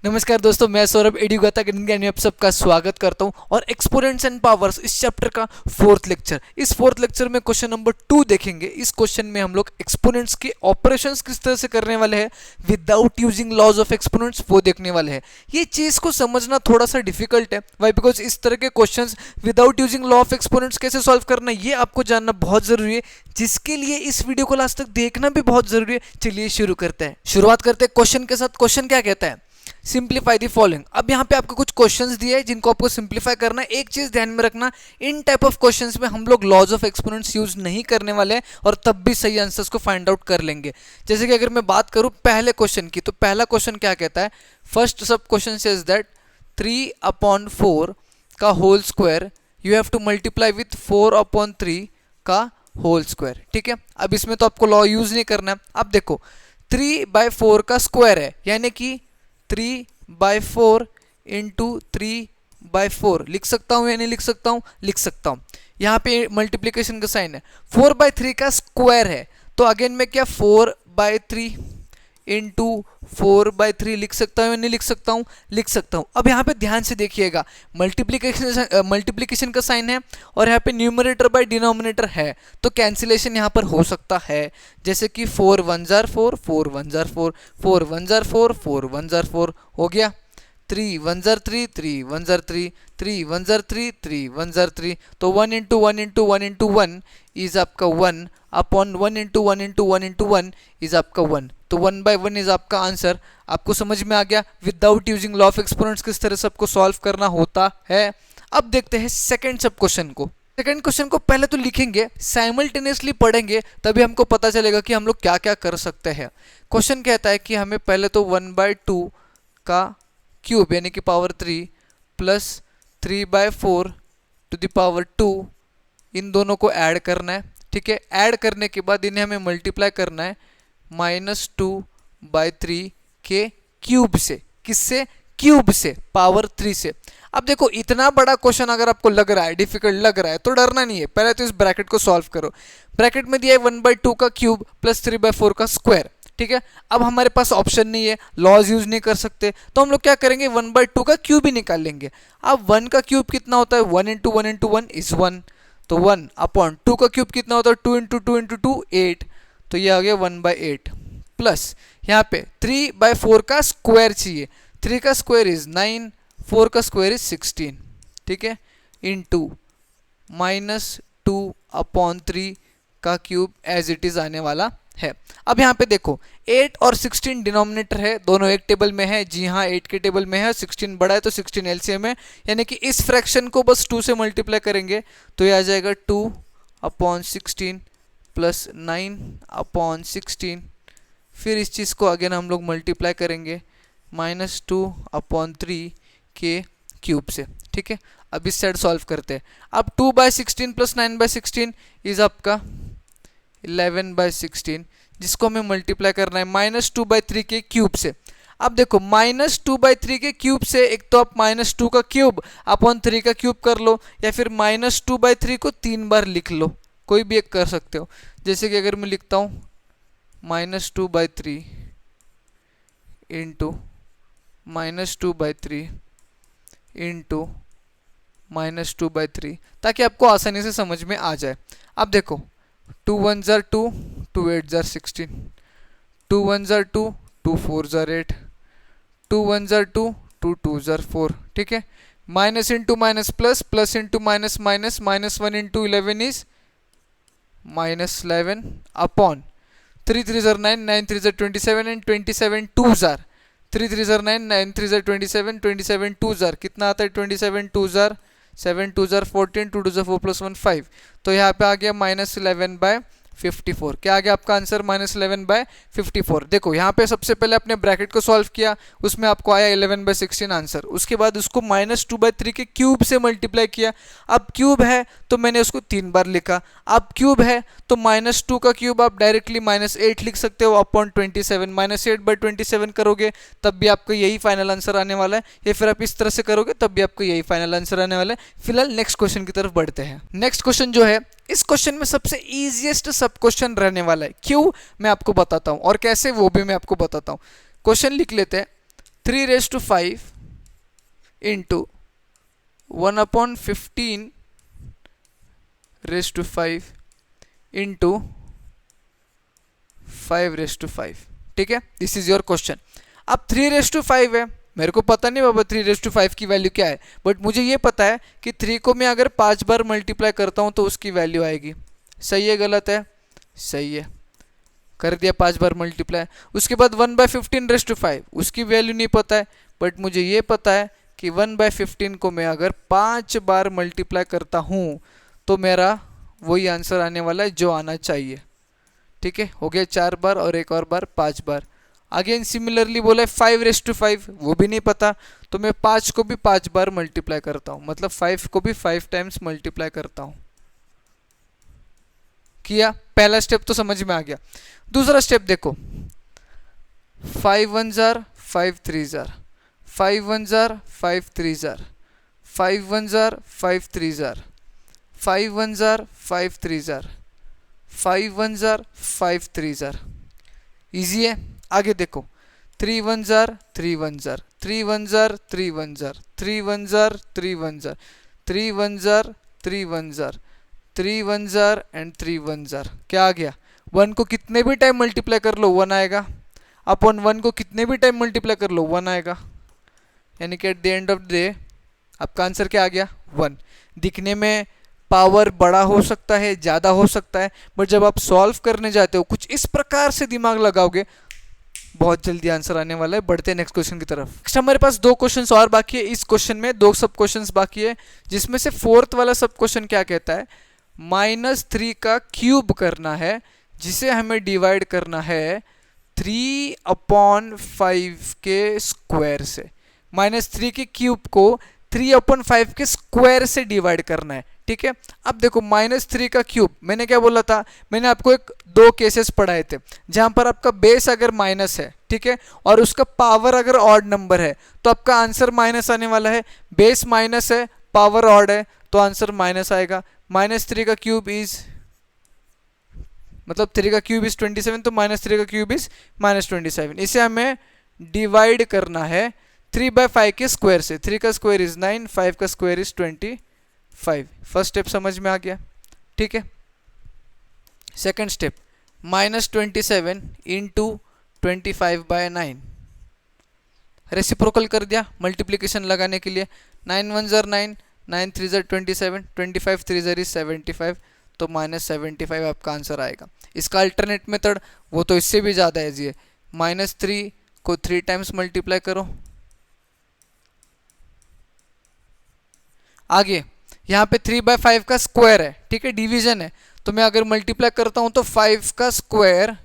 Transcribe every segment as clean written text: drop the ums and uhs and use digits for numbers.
नमस्कार दोस्तों, मैं सौरभ एडुगाता अकेडमी में आप सबका स्वागत करता हूं और एक्सपोनेंट्स एंड पावर्स इस चैप्टर का फोर्थ लेक्चर। इस फोर्थ लेक्चर में क्वेश्चन नंबर 2 देखेंगे। इस क्वेश्चन में हम लोग एक्सपोनेंट्स के ऑपरेशंस किस तरह से करने वाले हैं without using laws of exponents, वो देखने वाले हैं। ये चीज को समझना थोड़ा सा डिफिकल्ट है। वाई? बिकॉज इस तरह के question without using law of exponents कैसे सॉल्व करना, ये आपको जानना बहुत जरूरी है, जिसके लिए इस वीडियो को लास्ट तक देखना भी बहुत जरूरी है। चलिए शुरू करते हैं। शुरुआत करते हैं क्वेश्चन के साथ। क्वेश्चन क्या कहता है? Simplify the following. अब यहाँ पे आपको कुछ क्वेश्चंस दिए हैं जिनको आपको सिंप्लीफाई करना है। एक चीज ध्यान में रखना, इन टाइप ऑफ क्वेश्चंस में हम लोग लॉज ऑफ एक्सपोनेंट्स यूज नहीं करने वाले हैं और तब भी सही आंसर्स को फाइंड आउट कर लेंगे। जैसे कि अगर मैं बात करूं पहले क्वेश्चन की, तो पहला क्वेश्चन क्या कहता है? फर्स्ट सब क्वेश्चन सेज दैट 3/4 का whole square you have to multiply with 4/3 का होल स्क्वायर। ठीक है, अब इसमें तो आपको लॉ यूज नहीं करना है। अब देखो 3/4 का स्क्वायर है, यानी कि 3/4 इंटू 3/4 लिख सकता हूं या नहीं लिख सकता हूं? लिख सकता हूं। यहां पे मल्टीप्लीकेशन का साइन है। 4/3 का स्क्वायर है, तो अगेन में क्या 4/3 इंटू 4/3 लिख सकता हूं या नहीं लिख सकता हूं? लिख सकता हूं। अब यहाँ पे ध्यान से देखिएगा, मल्टीप्लीकेशन का साइन है और यहाँ पे न्यूमरेटर बाय डिनोमिनेटर है, तो कैंसिलेशन यहाँ पर हो सकता है। जैसे कि 4 1 4 4 1 4 4 1 4 4 1 4 हो गया। 3 1 3 3 1 3 3 1 3 3 1 3, तो 1 इंटू 1 इंटू 1 इंटू 1 इज आपका 1 upon 1 into 1 into 1 into 1 is आपका 1, तो 1/1 इज आपका आंसर। आपको समझ में आ गया without using law of exponents किस तरह से आपको सॉल्व करना होता है। अब देखते हैं सेकंड सब क्वेश्चन को। सेकंड क्वेश्चन को पहले तो लिखेंगे, साइमल्टेनियसली पढ़ेंगे, तभी हमको पता चलेगा कि हम लोग क्या क्या कर सकते हैं। क्वेश्चन कहता है कि हमें पहले तो 1/2 का क्यूब यानी कि power 3 plus 3/4 to the power 2, इन दोनों को ऐड करना है। ठीक है, ऐड करने के बाद इन्हें हमें मल्टीप्लाई करना है -2/3 के क्यूब से। किससे? क्यूब से, पावर 3 से। अब देखो इतना बड़ा क्वेश्चन अगर आपको लग रहा है, डिफिकल्ट लग रहा है, तो डरना नहीं है। पहले तो इस ब्रैकेट को सॉल्व करो। ब्रैकेट में दिया है 1/2 का क्यूब प्लस 3/4 का स्क्वायर। ठीक है, अब हमारे पास ऑप्शन नहीं है, लॉज यूज नहीं कर सकते, तो हम लोग क्या करेंगे 1/2 का क्यूब ही निकाल लेंगे। अब 1 का क्यूब कितना होता है? 1 इंटू 1 इंटू 1 इज 1, तो 1 अपॉन 2 का क्यूब कितना होता है? 2 इंटू 2 इंटू 2 8, तो ये आ गया 1/8 प्लस यहाँ पे 3/4 का स्क्वायर चाहिए। 3 का स्क्वायर इज 9, 4 का स्क्वायर इज 16। ठीक है, इंटू -2/3 का क्यूब एज इट इज आने वाला है। अब यहाँ पे देखो 8 और 16 डिनोमिनेटर है, दोनों एक टेबल में है। जी हाँ, 8 के टेबल में है, 16 बड़ा है तो 16 एलसीएम है, यानी कि इस फ्रैक्शन को बस 2 से मल्टीप्लाई करेंगे तो ये आ जाएगा 2/16 प्लस 9/16। फिर इस चीज़ को अगेन हम लोग मल्टीप्लाई करेंगे -2/3 के क्यूब से। ठीक है, अब इस साइड सॉल्व करते हैं। अब 2/16 प्लस 9/16 इज आपका 11/16, जिसको हमें मल्टीप्लाई करना है -2/3 के क्यूब से। अब देखो -2/3 के क्यूब से एक तो आप -2 का क्यूब अपॉन 3 का क्यूब कर लो, या फिर -2/3 को 3 बार लिख लो, कोई भी एक कर सकते हो। जैसे कि अगर मैं लिखता हूँ -2/3 इंटू -2/3 इंटू -2/3, ताकि आपको आसानी से समझ में आ जाए। अब देखो 2 1 2, 2 8 16, 2 1 2, 2 4 8, 2 1 2, 2 2 4। ठीक है, minus into minus plus, plus into minus minus, -1 into 11 is -11 upon 3 3 9, 9 3 27 and 27 2 3 3 9, 9 3 27, 27 2 कितना आता है? 27 2 7 2 14, 2 2 4 प्लस 1 5, तो यहाँ पे आ गया -11/54। क्या आ गया आपका आंसर? -11/54। देखो यहाँ पे सबसे पहले अपने ब्रैकेट को सॉल्व किया, उसमें आपको आया 11/16 आंसर। उसके बाद उसको -2/3 के क्यूब से मल्टीप्लाई किया। अब क्यूब है तो मैंने उसको 3 बार लिखा। अब क्यूब है तो -2 का क्यूब आप डायरेक्टली -8 लिख सकते हो अपॉन 27, -8/27 करोगे तब भी आपको यही फाइनल आंसर आने वाला है, या फिर आप इस तरह से करोगे तब भी आपको यही फाइनल आंसर आने वाला है। फिलहाल नेक्स्ट क्वेश्चन की तरफ बढ़ते हैं। नेक्स्ट क्वेश्चन जो है, इस क्वेश्चन में सबसे इजीएस्ट सब क्वेश्चन रहने वाला है। क्यों, मैं आपको बताता हूं, और कैसे वो भी मैं आपको बताता हूं। क्वेश्चन लिख लेते हैं। 3⁵ इंटू 1/15⁵ इंटू 5⁵. ठीक है, दिस इज योर क्वेश्चन. अब 3:5 है, मेरे को पता नहीं बाबा 3:5 की वैल्यू क्या है, बट मुझे ये पता है कि 3 को मैं अगर 5 बार मल्टीप्लाई करता हूँ तो उसकी वैल्यू आएगी. सही है गलत है? सही है, कर दिया 5 बार मल्टीप्लाई. उसके बाद 1/15⁵, उसकी वैल्यू नहीं पता है, बट मुझे ये पता है कि 1/15 को मैं अगर 5 बार मल्टीप्लाई करता हूँ तो मेरा वही आंसर आने वाला है जो आना चाहिए. ठीक है, हो गया 4 बार और एक और बार 5 बार. अगेन सिमिलरली बोला है 5:5, वो भी नहीं पता, तो मैं 5 को भी 5 बार मल्टीप्लाई करता हूँ, मतलब 5 को भी 5 टाइम्स मल्टीप्लाई करता हूँ. किया, पहला स्टेप तो समझ में आ गया. दूसरा स्टेप देखो, 5 1 jar 5 3 jar, 5 1 jar 5 3 jar, 5 1 jar 5 3 jar, 5 1 jar 5 3 jar, 5 1 jar 5 3 jar. Easy है. आगे देखो, 3 1 jar 3 1 jar, 3 1 jar 3 1 jar, 3 1 jar 3 1 jar, 3 1 jar 3 1 jar, 3 1 jar and 3 1 jar. क्या आ गया? 1 को कितने भी टाइम मल्टीप्लाई कर लो 1 आएगा, अपन 1 को कितने भी टाइम मल्टीप्लाई कर लो 1 आएगा. यानी कि at the end of the day आपका आंसर क्या आ गया? 1. दिखने में पावर बड़ा हो सकता है, ज़्यादा हो सकता है, बट जब आप सॉल्व करने जाते हो कुछ इस प्रकार से दिमाग लगाओगे, बहुत जल्दी आंसर आने वाला है. बढ़ते हैं नेक्स्ट क्वेश्चन की तरफ. नेक्स्ट हमारे पास 2 क्वेश्चंस और बाकी है. इस क्वेश्चन में 2 सब क्वेश्चंस बाकी है, जिसमें से 4th वाला सब क्वेश्चन क्या कहता है? -3 का क्यूब करना है, जिसे हमें डिवाइड करना है 3/5 के स्क्वायर से. -3 के क्यूब को 3/5 के स्क्वायर से डिवाइड करना है. ठीक है, अब देखो -3 का क्यूब, मैंने क्या बोला था? मैंने आपको 2 केसेस पढ़ाए थे जहां पर आपका बेस अगर माइनस है, ठीक है, और उसका पावर अगर ऑड नंबर है, तो आपका आंसर माइनस आने वाला है. बेस माइनस है, पावर ऑड है, तो आंसर माइनस आएगा. -3 का क्यूब इज, मतलब 3 का क्यूब इज 27, तो -3 का क्यूब इज -27. इसे हमें डिवाइड करना है 3/5 के स्क्वायर से. 3 का स्क्वायर इज 9, 5 का स्क्वायर इज 25. फर्स्ट स्टेप समझ में आ गया. ठीक है, सेकंड स्टेप, -27 इंटू 25/9. रेसिप्रोकल कर दिया मल्टीप्लिकेशन लगाने के लिए. 9 1 जार 9, 9 3 जार 27, 25 3 जार 75, तो -75 आपका आंसर आएगा. इसका अल्टरनेट मेथड वो तो इससे भी ज़्यादा है जी. -3 को 3 टाइम्स मल्टीप्लाई करो. आगे यहाँ पे 3/5 का स्क्वायर है, ठीक है, डिवीजन है, तो मैं अगर मल्टीप्लाई करता हूँ तो 5 का स्क्वायर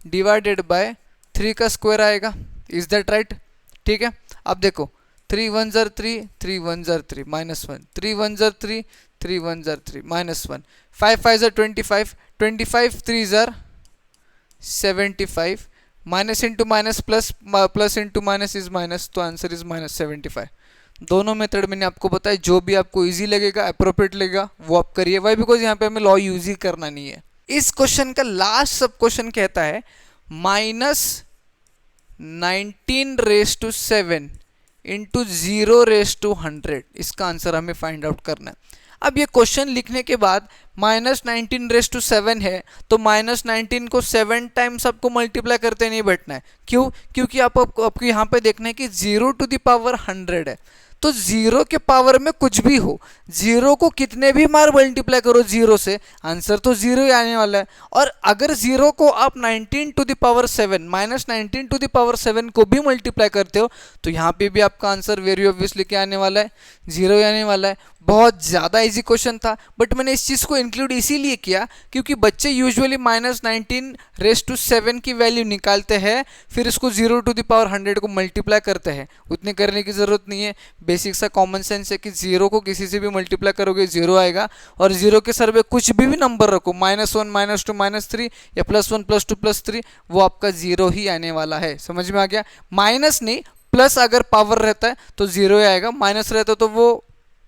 डिवाइडेड बाय 3 का स्क्वायर आएगा. Is that right? ठीक है, अब देखो 3 1 jar 3, 3 1 jar 3, -1, 3 1 jar 3, 3 1 jar 3, -1, 5 5 jar 25, 25 3 jar 75, minus into minus plus, plus into minus is minus, तो आंसर इज -75. दोनों मेथड मैंने आपको बताया, जो भी आपको इजी लगेगा, अप्रोप्रिएट लगेगा, वो आप करिए. वाई? बिकॉज यहाँ पे हमें लॉ यूज ही करना नहीं है. इस क्वेश्चन का लास्ट सब क्वेश्चन कहता है -19⁻7 इंटू 0⁻100. इसका आंसर हमें फाइंड आउट करना है. अब ये क्वेश्चन लिखने के बाद -19⁻7 है, तो -19 को 7 टाइम्स आपको मल्टीप्लाई करते नहीं बैठना है. क्यों? क्योंकि आपको यहाँ पे देखना है कि 0⁻100 है, तो 0 के पावर में कुछ भी हो, 0 को कितने भी बार मल्टीप्लाई करो 0 से, आंसर तो 0 ही आने वाला है. और अगर 0 को आप 19⁻7 -19⁻7 को भी मल्टीप्लाई करते हो, तो यहाँ पे भी आपका आंसर वेरी ऑब्वियसली क्या आने वाला है? 0 ही आने वाला है. बहुत ज़्यादा इजी क्वेश्चन था, बट मैंने इस चीज़ को इंक्लूड इसीलिए किया क्योंकि बच्चे यूजुअली -19⁻7 की वैल्यू निकालते हैं, फिर इसको 0⁻100 को मल्टीप्लाई करते हैं. उतने करने की ज़रूरत नहीं है. बेसिक सा कॉमन सेंस है कि 0 को किसी से भी मल्टीप्लाई करोगे 0 आएगा, और 0 के सर पे कुछ भी नंबर रखो, -1 -2 -3 या +1 +2 +3, वो आपका 0 ही आने वाला है. समझ में आ गया? माइनस नहीं, प्लस अगर पावर रहता है तो 0 ही आएगा, माइनस रहता है तो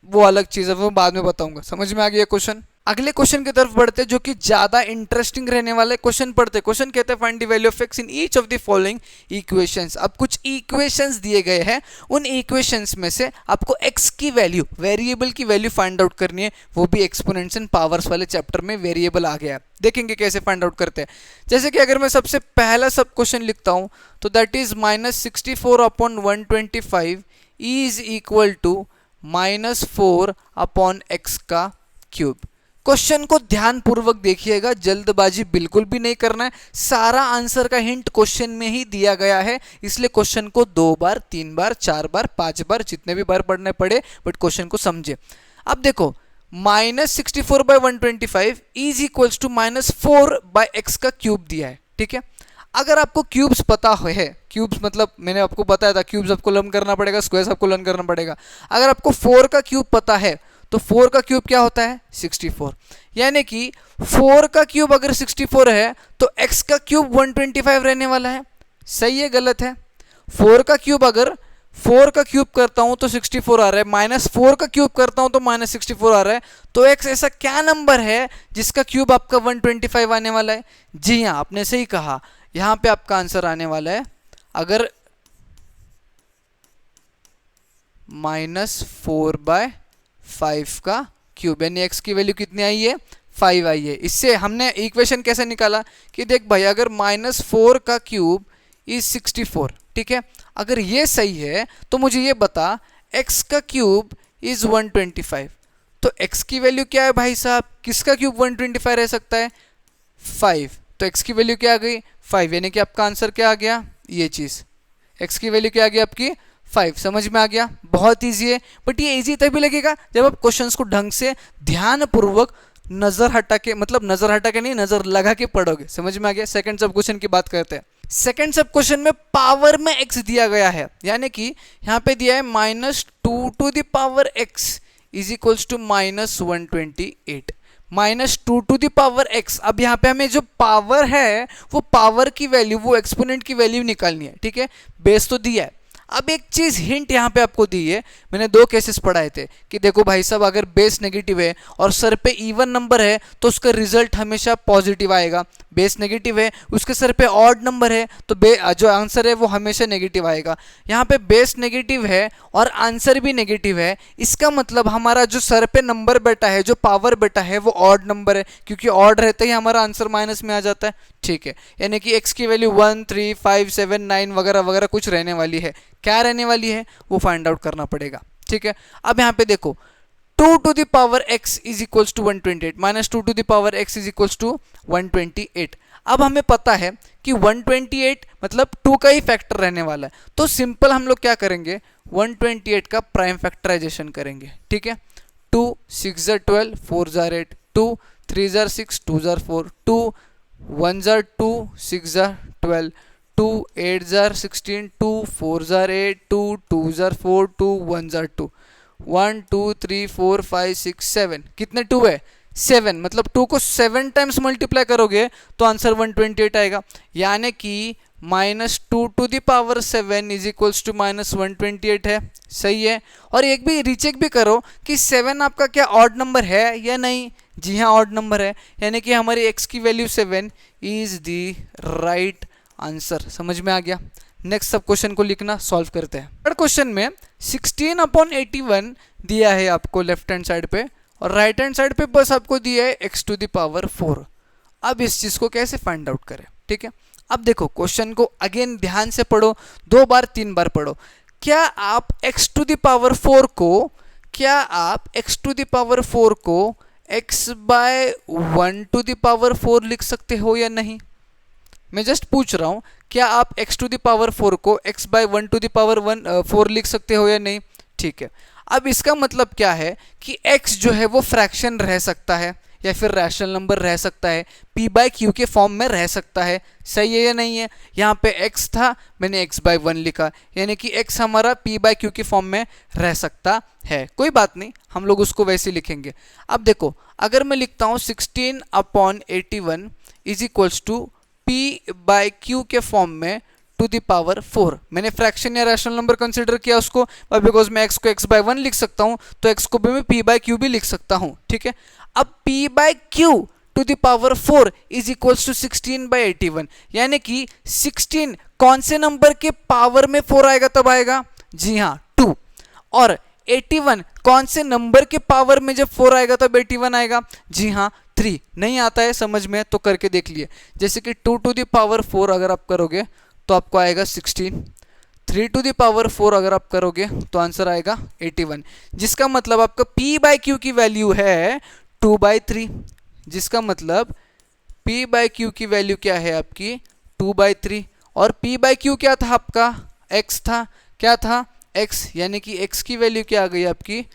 वो अलग चीज़ है, वो बाद में बताऊंगा. समझ में आ गया क्वेश्चन? अगले क्वेश्चन की तरफ बढ़ते हैं जो कि ज्यादा इंटरेस्टिंग रहने वाला है। क्वेश्चन पढ़ते हैं। क्वेश्चन कहते हैं find the value of x in each of the following equations. अब कुछ इक्वेशंस दिए गए हैं, उन इक्वेशंस में से आपको एक्स की वैल्यू, वेरिएबल की वैल्यू फाइंड आउट करनी है, वो भी एक्सपोनेंट्स एंड पावर्स वाले चैप्टर में वेरिएबल आ गया है। देखेंगे कैसे फाइंड आउट करते हैं। जैसे कि अगर मैं सबसे पहला सब क्वेश्चन लिखता हूं तो that is -64/125 is equal to -4/x का क्यूब। क्वेश्चन को ध्यानपूर्वक देखिएगा, जल्दबाजी बिल्कुल भी नहीं करना है। सारा आंसर का हिंट क्वेश्चन में ही दिया गया है, इसलिए क्वेश्चन को 2 बार, 3 बार, 4 बार, 5 बार, जितने भी बार पढ़ने पड़े, बट क्वेश्चन को समझे। अब देखो -64/125 इज इक्वल्स टू -4/x का क्यूब दिया है, ठीक है। अगर आपको क्यूब्स पता है, क्यूब्स मतलब मैंने आपको बताया था, क्यूब्स आपको लर्न करना पड़ेगा, स्क्वायर्स आपको लर्न करना पड़ेगा। अगर आपको 4 का क्यूब पता है तो 4 का क्यूब क्या होता है 64, यानी कि 4 का क्यूब अगर 64 है तो x का क्यूब 125 रहने वाला है। सही है गलत है? 4 का क्यूब अगर 4 का क्यूब करता हूं तो 64 आ रहा है, -4 का क्यूब करता हूं तो -64 आ रहा है। तो x ऐसा क्या नंबर है जिसका क्यूब आपका 125 आने वाला है? जी हाँ, आपने सही कहा, यहां पे आपका आंसर आने वाला है अगर -4/5 का क्यूब, यानी x की वैल्यू कितनी आई है 5 आई है। इससे हमने इक्वेशन कैसे निकाला कि देख भाई अगर -4 का क्यूब इज 64, ठीक है, अगर ये सही है तो मुझे ये बता x का क्यूब इज 125, तो x की वैल्यू क्या है भाई साहब, किसका क्यूब 125 रह सकता है 5, तो x की वैल्यू क्या आ गई 5, यानी कि आपका आंसर क्या आ गया ये चीज, x की वैल्यू क्या आ गई आपकी 5। समझ में आ गया? बहुत ईजी है, बट ये ईजी तभी लगेगा जब आप क्वेश्चंस को ढंग से ध्यानपूर्वक नजर हटा के, मतलब नजर हटा के नहीं, नजर लगा के पढ़ोगे। समझ में आ गया? सेकंड सब क्वेश्चन की बात करते हैं। सेकंड सब क्वेश्चन में पावर में x दिया गया है, यानी कि यहां पे दिया है -2x is equals to -128, -2x। अब यहाँ पे हमें जो पावर है वो पावर की वैल्यू, वो एक्सपोनेंट की वैल्यू निकालनी है, ठीक है। बेस तो दिया है। अब एक चीज हिंट यहाँ पे आपको दी है, मैंने 2 केसेस पढ़ाए थे कि देखो भाई साहब अगर बेस नेगेटिव है और सर पे इवन नंबर है तो उसका रिजल्ट हमेशा पॉजिटिव आएगा। बेस नेगेटिव है, उसके सर पे ऑड नंबर है तो जो आंसर है वो हमेशा नेगेटिव आएगा। यहाँ पे बेस नेगेटिव है और आंसर भी नेगेटिव है, इसका मतलब हमारा जो सर पे नंबर बैठा है, जो पावर बैठा है वो ऑड नंबर है, क्योंकि ऑड रहते ही हमारा आंसर माइनस में आ जाता है, ठीक है। यानी कि x की वैल्यू 1, 3, 5, 7, 9 वगैरह वगैरह कुछ रहने वाली है। क्या रहने वाली है वो फाइंड आउट करना पड़ेगा, ठीक है। अब यहाँ पे देखो 2 to the power x is equals to 128, -2 to the power x is equals to 128। अब हमें पता है कि 128 मतलब 2 का ही फैक्टर रहने वाला है, तो सिंपल हम लोग क्या करेंगे 128 का प्राइम फैक्टराइजेशन करेंगे, ठीक है। 2 6 12 4 8, 2 3 6 2 4, 2 1 2 6 12, 2 8 16, 2 4 8, 2 2 4, 2 1 2, 1 2 3 4 5 6 7, कितने 2 है 7, मतलब 2 को 7 टाइम्स मल्टीप्लाई करोगे तो आंसर 128 आएगा, यानी कि -2 to the power 7 is equals to -128 है। सही है। और एक भी रीचेक भी करो कि 7 आपका क्या ऑड नंबर है या नहीं। जी हाँ, ऑड नंबर है, यानी कि हमारी x की value 7 is the right answer. समझ में आ गया? नेक्स्ट सब क्वेश्चन को लिखना, सॉल्व करते हैं। थर्ड क्वेश्चन में 16/81 दिया है आपको लेफ्ट हैंड साइड पे, और राइट हैंड साइड पे बस आपको दिया है x to the power 4। अब इस चीज को कैसे फाइंड आउट करें, ठीक है। अब देखो क्वेश्चन को अगेन ध्यान से पढ़ो, 2 बार 3 बार पढ़ो। क्या आप x to the power 4 को x/1 to the power 4 लिख सकते हो या नहीं? मैं जस्ट पूछ रहा हूं, क्या आप x to the power 4 को x/1 to the power 4 लिख सकते हो या नहीं? ठीक है। अब इसका मतलब क्या है कि x जो है वो फ्रैक्शन रह सकता है या फिर रैशनल नंबर रह सकता है, p/q के फॉर्म में रह सकता है। सही है या नहीं है? यहाँ पे x था, मैंने x/1 लिखा, यानी कि x हमारा p/q के फॉर्म में रह सकता है। कोई बात नहीं, हम लोग उसको वैसे लिखेंगे। अब देखो अगर मैं लिखता हूँ 16/81 इज इक्वल्स टू p/q के फॉर्म में टू द पावर 4, मैंने फ्रैक्शन या रैशनल नंबर कंसीडर किया उसको, बिकॉज मैं x को x/1 लिख सकता हूं तो x को भी मैं p/q भी लिख सकता हूं, ठीक है। अब p by q to the power 4 is equals to 16 by 81, यानी कि 16 कौन से नंबर के पावर में 4 आएगा तब आएगा, जी हाँ 2, और 81 कौन से नंबर के पावर में जब 4 आएगा तब 81 आएगा, जी हाँ 3। नहीं आता है समझ में तो करके देख लिए, जैसे कि 2 टू द पावर 4 अगर आप करोगे तो आपको आएगा 16, 3 टू द पावर 4 अगर आप करोगे तो आंसर आएगा 81, जिसका मतलब आपका p बाय q की वैल्यू है 2/3, जिसका मतलब p बाय q की वैल्यू क्या है आपकी 2/3, और p बाय q क्या था आपका x था, क्या था x, यानी कि x की वैल्यू क्या आ गई आपकी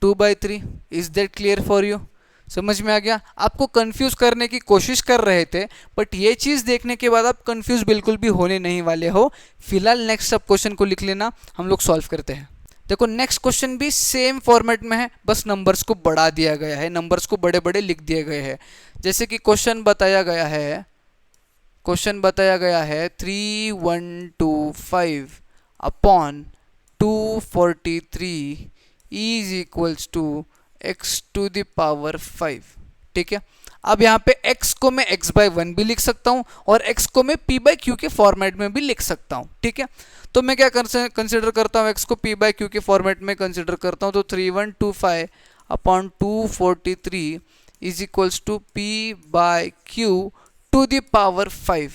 2/3। Is that clear for you? समझ में आ गया? आपको कंफ्यूज करने की कोशिश कर रहे थे, बट ये चीज़ देखने के बाद आप कंफ्यूज बिल्कुल भी होने नहीं वाले हो। फिलहाल नेक्स्ट सब क्वेश्चन को लिख लेना, हम लोग सॉल्व करते हैं। देखो नेक्स्ट क्वेश्चन भी सेम फॉर्मेट में है, बस नंबर्स को बढ़ा दिया गया है, नंबर्स को बड़े बड़े लिख दिए गए हैं। जैसे कि क्वेश्चन बताया गया है 3125 upon 243 is equals to x to the power 5। ठीक है, अब यहाँ पे x को मैं x बाय 1 भी लिख सकता हूँ और x को मैं p बाय q के फॉर्मेट में भी लिख सकता हूँ। ठीक है, तो मैं क्या कंसिडर करता हूँ, x को p बाय q के फॉर्मेट में कंसिडर करता हूँ, तो 3125 upon 243 is equals to p by q to the power 5।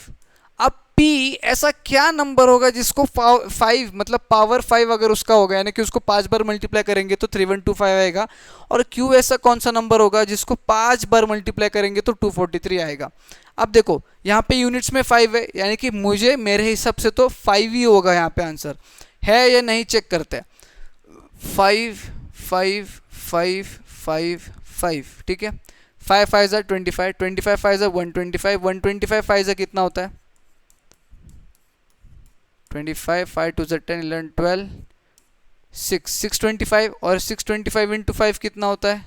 अब p ऐसा क्या नंबर होगा जिसको 5 मतलब पावर 5 अगर उसका होगा, यानी कि उसको 5 बार मल्टीप्लाई करेंगे तो 3125 आएगा, और q ऐसा कौन सा नंबर होगा जिसको 5 बार मल्टीप्लाई करेंगे तो 243 आएगा। अब देखो यहाँ पे यूनिट्स में 5 है, यानी कि मुझे मेरे हिसाब से तो 5 ही होगा यहाँ पे आंसर, है या नहीं चेक करते हैं। 5 5 5 5 5, ठीक है, 5 5 25, 25 5 125, 125 5 कितना होता है 25, 5 2 10 11 12 6 625, और 625 इंटू 5 कितना होता है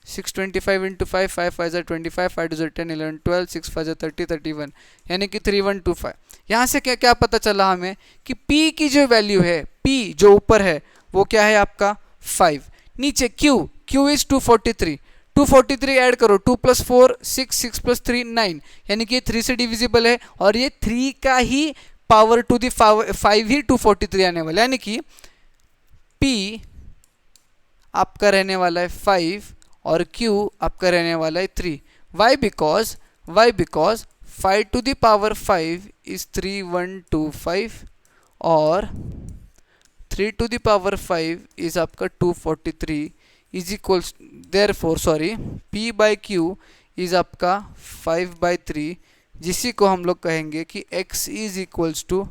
625 इंटू 5, 5 5 25, 5 2 10 11 12 6 5 30 31, यानी कि 3125। यहाँ से क्या क्या पता चला हमें कि p की जो वैल्यू है, p जो ऊपर है वो क्या है आपका 5, नीचे q इज 243, 243 ऐड करो, 2 + 4 6, 6 + 3 9, यानी कि ये 3 से डिविजिबल है, और ये 3 का ही पावर टू दी 5 ही 243 आने वाला है, यानी कि p आपका रहने वाला है 5 और q आपका रहने वाला है 3। Why because 5 to the power 5 is 3125 और 3 टू दी पावर 5 इज आपका 243 is equals, therefore sorry p by q is आपका 5/3, जिसी को हम लोग कहेंगे कि x is equals to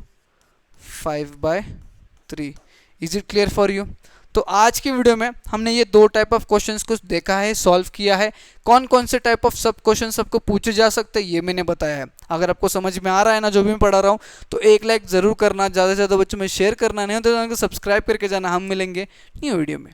5/3। Is it clear for you? तो आज की वीडियो में हमने ये दो टाइप ऑफ क्वेश्चंस को देखा है, सॉल्व किया है। कौन कौन से टाइप ऑफ सब क्वेश्चन सबको पूछे जा सकते हैं ये मैंने बताया है। अगर आपको समझ में आ रहा है ना जो भी मैं पढ़ा रहा हूँ, तो एक लाइक ज़रूर करना, ज़्यादा से ज़्यादा बच्चों में शेयर करना, नहीं हो तो सब्सक्राइब करके जाना। हम मिलेंगे न्यू वीडियो में।